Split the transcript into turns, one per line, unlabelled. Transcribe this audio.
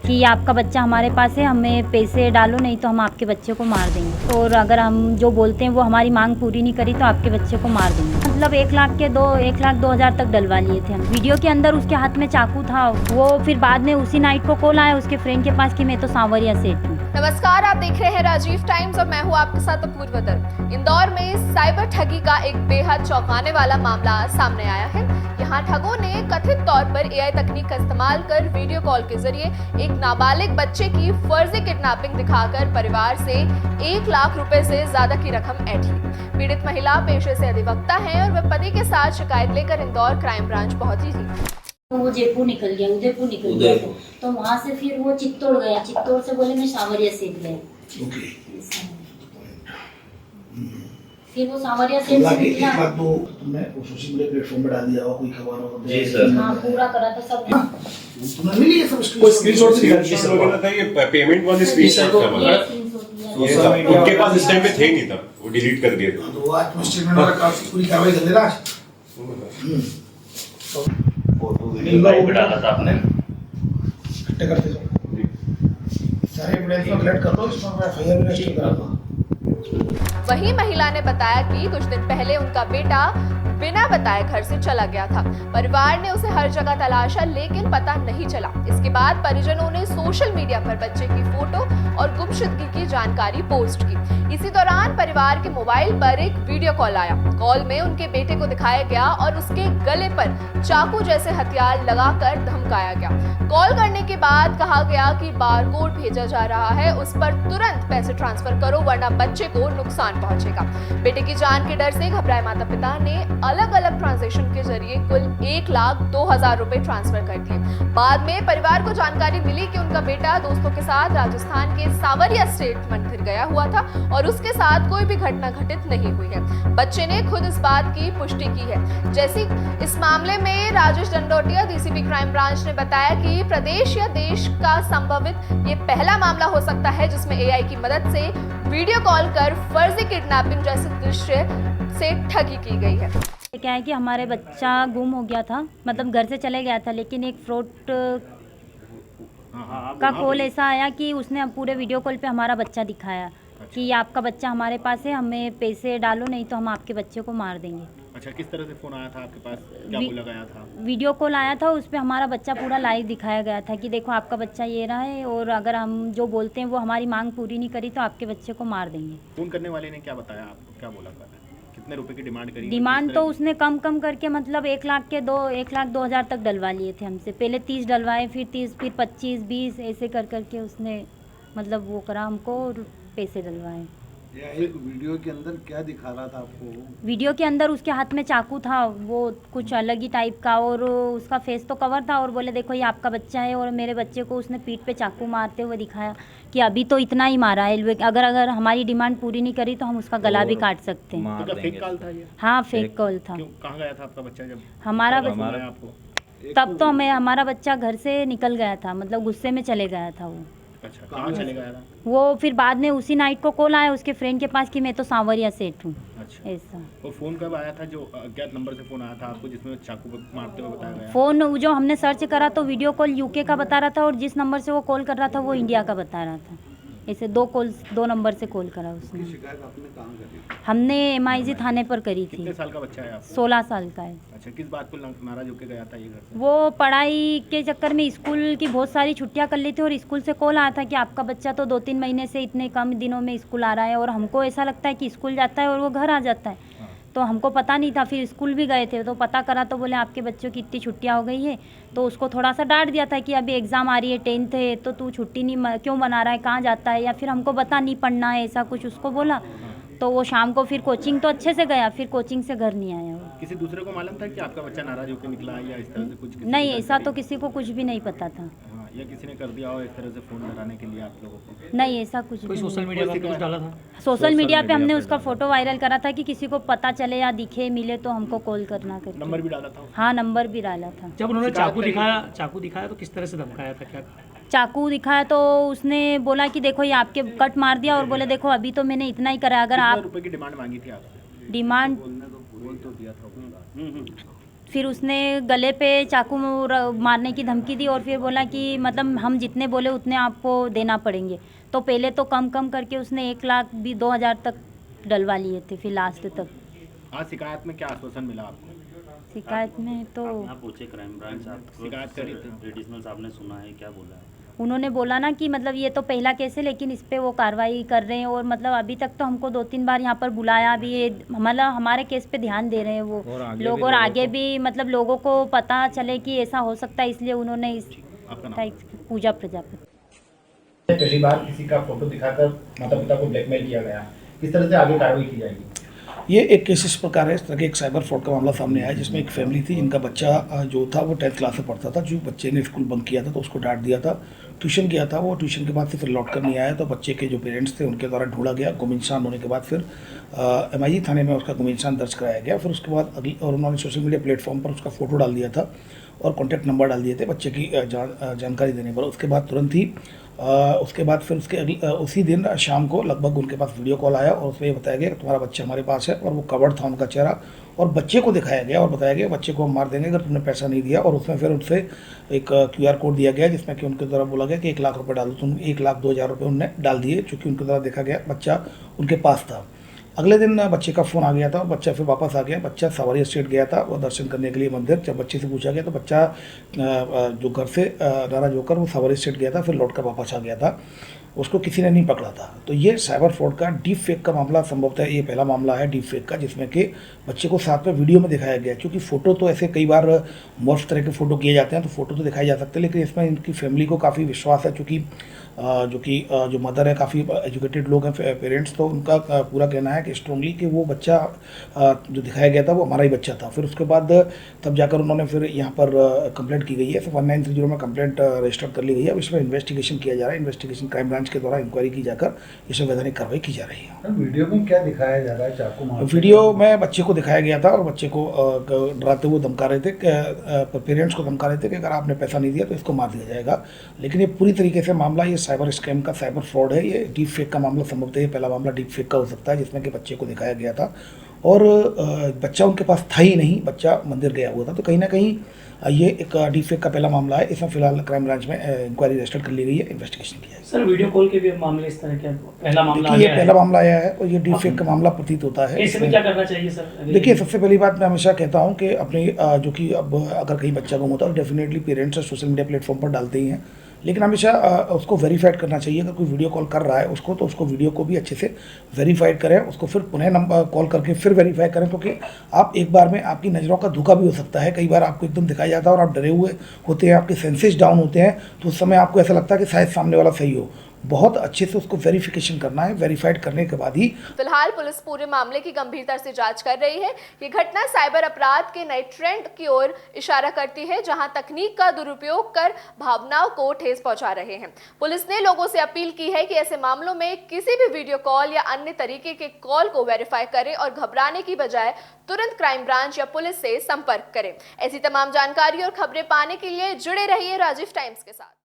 कि आपका बच्चा हमारे पास है, हमें पैसे डालो नहीं तो हम आपके बच्चे को मार देंगे, और अगर हम जो बोलते हैं वो हमारी मांग पूरी नहीं करी तो आपके बच्चे को मार देंगे। मतलब 1,02,000 तक डलवा लिए थे हम। वीडियो के अंदर उसके हाथ में चाकू था। वो फिर बाद में उसी नाइट को कॉल आया उसके फ्रेंड के पास कि मैं तो सांवरिया सेठ हूँ।
नमस्कार, आप देख रहे हैं राजीव टाइम्स और मैं हूं आपके साथ अपूर्व दत्त। इंदौर में साइबर ठगी का एक बेहद चौंकाने वाला मामला सामने आया है। यहाँ ठगों ने कथित तौर पर एआई तकनीक का इस्तेमाल कर वीडियो कॉल के जरिए एक नाबालिग बच्चे की फर्जी किडनैपिंग दिखाकर परिवार से 1 लाख रुपए से ज्यादा की रकम ऐंठ ली। पीड़ित महिला पेशे से अधिवक्ता है और वह पति के साथ शिकायत लेकर इंदौर क्राइम ब्रांच पहुंची थी।
तो वो जयपुर निकल गया, उदयपुर निकल गया, तो वहाँ से फिर वो चित्तौड़ गया। चित्तौड़ से बोले मैं सांवरिया सेठ गया। फिर वो सांवरिया सेठ से निकला।
एक बात तो तुमने सोशल मीडिया प्लेटफॉर्म पे डाल दिया होगा, कोई खबर हो?
जी सर।
हाँ, पूरा करा था सब।
तुमने मिली ये सब
स्क्रीनशॉट से वगैरह था, ये पेमेंट वाले स्क्रीनशॉट था हमारा। ये उनके पास इस टाइम पे थे नहीं था, वो डिलीट कर दिए थे।
तो आज स्टेटमेंट वाला काफी पूरी कार्रवाई कर देना।
फोटो वीडियो लाइव पे डाला था आपने।
इकट्ठे करते जाओ, सारे एविडेंस को कलेक्ट कर लो, इसमें मैं एफआईआर रजिस्टर करा दूंगा।
वहीं महिला ने बताया कि कुछ दिन पहले उनका बेटा बिना बताए घर से चला गया था। परिवार ने उसे हर जगह तलाशा लेकिन पता नहीं चला। इसके बाद परिजनों ने सोशल मीडिया पर बच्चे की फोटो और गुमशुदगी की जानकारी पोस्ट की। इसी दौरान परिवार के मोबाइल पर एक वीडियो कॉल आया। कॉल में उनके बेटे को दिखाया गया और उसके गले पर चाकू जैसे हथियार लगाकर धमकाया गया। कॉल करने के बाद कहा गया कि बारकोड भेजा जा रहा है, उस पर तुरंत पैसे ट्रांसफर करो वरना बच्चे को नुकसान पहुंचेगा। बेटे की जान के डर से घबराए माता पिता ने अलग अलग ट्रांजैक्शन के जरिए कुल 1,02,000 रुपए ट्रांसफर कर दिए। बाद में परिवार को जानकारी मिली कि उनका बेटा दोस्तों के साथ राजस्थान के सांवरिया सेठ मंदिर गया हुआ था और उसके साथ कोई भी घटना घटित नहीं हुई है। बच्चे ने खुद इस बात की पुष्टि की है। जैसी इस मामले में Rajesh Dandotiya DCP crime branch ने बताया कि प्रदेश या देश का संभावित ये पहला मामला हो सकता है जिसमें एआई की मदद से वीडियो कॉल कर फर्जी किडनैपिंग जैसे दृश्य से ठगी की गई है।
क्या है कि हमारे बच्चा गुम हो गया था, मतलब घर से चले गया था, लेकिन एक फ्रॉड का कॉल ऐसा आया कि उसने पूरे वीडियो कॉल पे हमारा बच्चा दिखाया कि आपका बच्चा हमारे पास है, हमें पैसे डालो नहीं तो हम आपके बच्चे को मार देंगे।
अच्छा, किस तरह से फोन आया था आपके पास, क्या बोला गया था?
वीडियो कॉल आया था, उस पे हमारा बच्चा पूरा लाइव दिखाया गया था कि देखो आपका बच्चा ये रहा है, और अगर हम जो बोलते हैं वो हमारी मांग पूरी नहीं करी तो आपके बच्चे को मार देंगे।
फोन करने वाले ने क्या बताया आपको, क्या बोला था, कितने रुपए की डिमांड करी?
डिमांड तो उसने कम करके मतलब 1,02,000 तक डलवा लिए थे हमसे। पहले 30 डलवाए, फिर 30, फिर 25, 20 ऐसे करके उसने मतलब वो करा हमको और पैसे डलवाए।
एक वीडियो के अंदर क्या दिखा रहा था आपको?
वीडियो के अंदर उसके हाथ में चाकू था, वो कुछ अलग ही टाइप का, और उसका फेस तो कवर था, और बोले देखो ये आपका बच्चा है, और मेरे बच्चे को उसने पीठ पे चाकू मारते हुए दिखाया कि अभी तो इतना ही मारा है, अगर हमारी डिमांड पूरी नहीं करी तो हम उसका गला भी काट सकते हैं।
तो फेक कॉल था ये?
हाँ, फेक कॉल था।
कहाँ गया था आपका बच्चा जब
हमारा
आपको?
तब तो हमारा बच्चा घर से निकल गया था, मतलब गुस्से में चले गया था वो।
अच्छा, कहाँ चले गया था
वो? फिर बाद में उसी नाइट को कॉल आया उसके फ्रेंड के पास कि मैं तो सांवरिया सेठ हूँ।
अच्छा,
ऐसा।
वो फोन कब आया था, जो अज्ञात नंबर से फोन आया था आपको जिसमें चाकू मारते हुए बताया गया?
फोन जो हमने सर्च करा तो वीडियो कॉल यूके का बता रहा था, और जिस नंबर से वो कॉल कर रहा था वो इंडिया का बता रहा था। ऐसे 2 नंबर से कॉल करा उसने।
शिकायत आपने कहाँ करी?
हमने MIG थाने पर करी थी।
कितने साल का बच्चा है आपका?
16 साल का है।
अच्छा, किस बात को नाराज होकर गया था ये घर से?
वो पढ़ाई के चक्कर में स्कूल की बहुत सारी छुट्टियां कर ली थी, और स्कूल से कॉल आया था कि आपका बच्चा तो 2-3 महीने से इतने कम दिनों में स्कूल आ रहा है, और हमको ऐसा लगता है कि स्कूल जाता है और वो घर आ जाता है। तो हमको पता नहीं था, फिर स्कूल भी गए थे तो पता करा तो बोले आपके बच्चों की इतनी छुट्टियां हो गई है। तो उसको थोड़ा सा डांट दिया था कि अभी एग्ज़ाम आ रही है, 10th है, तो तू छुट्टी नहीं क्यों मना रहा है, कहाँ जाता है, या फिर हमको बता नहीं पढ़ना है, ऐसा कुछ उसको बोला। तो वो शाम को फिर कोचिंग तो अच्छे से गया, फिर कोचिंग से घर नहीं आया वो।
किसी दूसरे को मालूम था कि आपका बच्चा नाराज होकर निकला या इस तरह से कुछ?
नहीं, ऐसा तो किसी को कुछ भी नहीं पता था।
हाँ, या किसी ने कर दिया हो इस तरह से फोन लगाने के लिए आप लोगों को?
नहीं, ऐसा कुछ भी
सोशल मीडिया पर कुछ डाला था?
सोशल मीडिया पे हमने उसका फोटो वायरल करा था कि किसी को पता चले या दिखे मिले तो हमको कॉल करना करके।
नंबर भी डाला था?
हाँ, नंबर भी डाला था।
जब उन्होंने चाकू दिखाया तो किस तरह से धमकाया था, क्या कहा?
चाकू दिखाया तो उसने बोला कि देखो ये आपके कट मार दिया, और बोले देखो अभी तो मैंने इतना ही करा, अगर आप
रुपए की डिमांड मांगी थी आपसे?
डिमांड
बोल तो दिया था
फिर उसने गले पे चाकू मारने की धमकी दी और फिर बोला कि मतलब हम जितने बोले उतने आपको देना पड़ेंगे। तो पहले तो कम कम करके उसने 1,02,000 तक डलवा लिए थे फिर लास्ट तक।
आज शिकायत में क्या आश्वासन मिला आपको?
शिकायत में तो
आप पूछे क्राइम ब्रांच आपको
शिकायत करी थी।
एडिशनल साहब ने सुना है, क्या बोला है?
उन्होंने बोला ना कि मतलब ये तो पहला केस है लेकिन इस पे वो कार्रवाई कर रहे हैं और मतलब अभी तक तो हमको 2-3 बार यहाँ पर बुलाया भी है, मतलब हमारे केस पे ध्यान दे रहे हैं वो लोग और आगे भी मतलब लोगों को पता चले कि ऐसा हो सकता है, इसलिए उन्होंने इस पूजा प्रजापति।
पहली बार किसी का फोटो दिखाकर माता पिता को ब्लैकमेल किया गया, किस तरह से आगे कार्रवाई की जाएगी?
ये एक केस इस प्रकार है, इस तरह के एक साइबर फ्रॉड का मामला सामने आया जिसमें एक फैमिली थी जिनका बच्चा जो था वो 10th क्लास में पढ़ता था। जो बच्चे ने स्कूल बंक किया था तो उसको डांट दिया था, ट्यूशन किया था, वो ट्यूशन के बाद से फिर लौट कर नहीं आया। तो बच्चे के जो पेरेंट्स थे उनके द्वारा ढूंढा गया, गुमनिशान होने के बाद फिर MIG थाने में उसका गुमनिशान दर्ज कराया गया। फिर उसके बाद अगली और उन्होंने सोशल मीडिया प्लेटफॉर्म पर उसका फोटो डाल दिया था और कॉन्टैक्ट नंबर डाल दिए थे बच्चे की जानकारी देने पर। उसके बाद तुरंत ही उसके बाद फिर उसके उसी दिन शाम को लगभग उनके पास वीडियो कॉल आया और उसमें ये बताया गया कि तुम्हारा बच्चा हमारे पास है, और वो कवर्ड था उनका चेहरा और बच्चे को दिखाया गया और बताया गया बच्चे को हम मार देंगे अगर तुमने पैसा नहीं दिया। और उसमें फिर उनसे एक QR कोड दिया गया जिसमें कि उनके द्वारा बोला गया कि 1 लाख रुपये डाल दो। तुम 1,02,000 रुपये उनने डाल दिए, चूँकि उनके द्वारा देखा गया बच्चा उनके पास था। अगले दिन बच्चे का फ़ोन आ गया था और बच्चा फिर वापस आ गया। बच्चा सवारी स्ट्रीट गया था वो दर्शन करने के लिए मंदिर। जब बच्चे से पूछा गया तो बच्चा जो घर से नाराज होकर वो सवारी स्ट्रीट गया था, फिर लौट कर वापस आ गया था, उसको किसी ने नहीं पकड़ा था। तो ये साइबर फ्रॉड का डीप फेक का मामला संभवतः ये पहला मामला है डीप फेक का, जिसमें कि बच्चे को साथ में वीडियो में दिखाया गया। क्योंकि फ़ोटो तो ऐसे कई बार मॉर्फ तरह के फ़ोटो किए जाते हैं तो फ़ोटो तो दिखाए जा सकते हैं, लेकिन इसमें इनकी फैमिली को काफ़ी विश्वास है। चूँकि जो मदर है काफ़ी एजुकेटेड लोग हैं पेरेंट्स, तो उनका पूरा कहना है कि स्ट्रांगली कि वो बच्चा जो दिखाया गया था वो हमारा ही बच्चा था। फिर उसके बाद तब जाकर उन्होंने फिर यहाँ पर कंप्लेंट की गई है। फिर 1930 में कंप्लेंट रजिस्टर कर ली गई है। अब इसमें इन्वेस्टिगेशन किया जा रहा है। इन्वेस्टिगेशन क्राइम ब्रांच के द्वारा इंक्वायरी की जाकर इसमें वैधानिक कार्रवाई की जा रही है।
वीडियो में क्या दिखाया जा रहा है? चाकू मार
वीडियो में बच्चे को दिखाया गया था और बच्चे को डराते हुए धमका रहे थे, पेरेंट्स को धमका रहे थे कि अगर आपने पैसा नहीं दिया तो इसको मार दिया जाएगा। लेकिन ये पूरी तरीके से मामला ये साइबर स्कैम का साइबर फ्रॉड है। ये डीप फेक का मामला संभवतः ये पहला मामला डीप फेक का हो सकता है जिसमें कि बच्चे को दिखाया गया था और बच्चा उनके पास था ही नहीं, बच्चा मंदिर गया हुआ था। तो कहीं ना कहीं ये एक डीप फेक का पहला मामला है। इसमें फिलहाल क्राइम ब्रांच में इंक्वायरी रजिस्टर कर ली गई है, इन्वेस्टिगेशन किया है।
सर वीडियो कॉल के भी मामले इस तरह के पहला मामला
ये पहला मामला आया है और ये डीप फेक का मामला प्रतीत होता है।
इसमें क्या करना चाहिए सर?
देखिए, सबसे पहली बात मैं हमेशा कहता हूँ कि अपनी जो कि अब अगर कहीं बच्चा गुम होता है तो definitely parents social media platform पर डालते ही हैं, लेकिन हमेशा उसको वेरीफाइड करना चाहिए। अगर कोई वीडियो कॉल कर रहा है उसको, तो उसको वीडियो को भी अच्छे से वेरीफाइड करें, उसको फिर पुनः नंबर कॉल करके फिर वेरीफाई करें, क्योंकि आप एक बार में आपकी नज़रों का धोखा भी हो सकता है। कई बार आपको एकदम दिखाया जाता है और आप डरे हुए होते हैं, आपके सेंसेस डाउन होते हैं, तो उस समय आपको ऐसा लगता है कि शायद सामने वाला सही हो। बहुत अच्छे से उसको वेरिफिकेशन करना है, वेरीफाइड करने के बाद ही।
फिलहाल पुलिस पूरे मामले की गंभीरता से जांच कर रही है। ये घटना साइबर अपराध के नए ट्रेंड की ओर इशारा करती है, जहां तकनीक का दुरुपयोग कर भावनाओं को ठेस पहुंचा रहे हैं। पुलिस ने लोगों से अपील की है कि ऐसे मामलों में किसी भी वीडियो कॉल या अन्य तरीके के कॉल को वेरीफाई करें और घबराने की बजाय तुरंत क्राइम ब्रांच या पुलिस से संपर्क करें। ऐसी तमाम जानकारी और खबरें पाने के लिए जुड़े रहिए राजीव टाइम्स के साथ।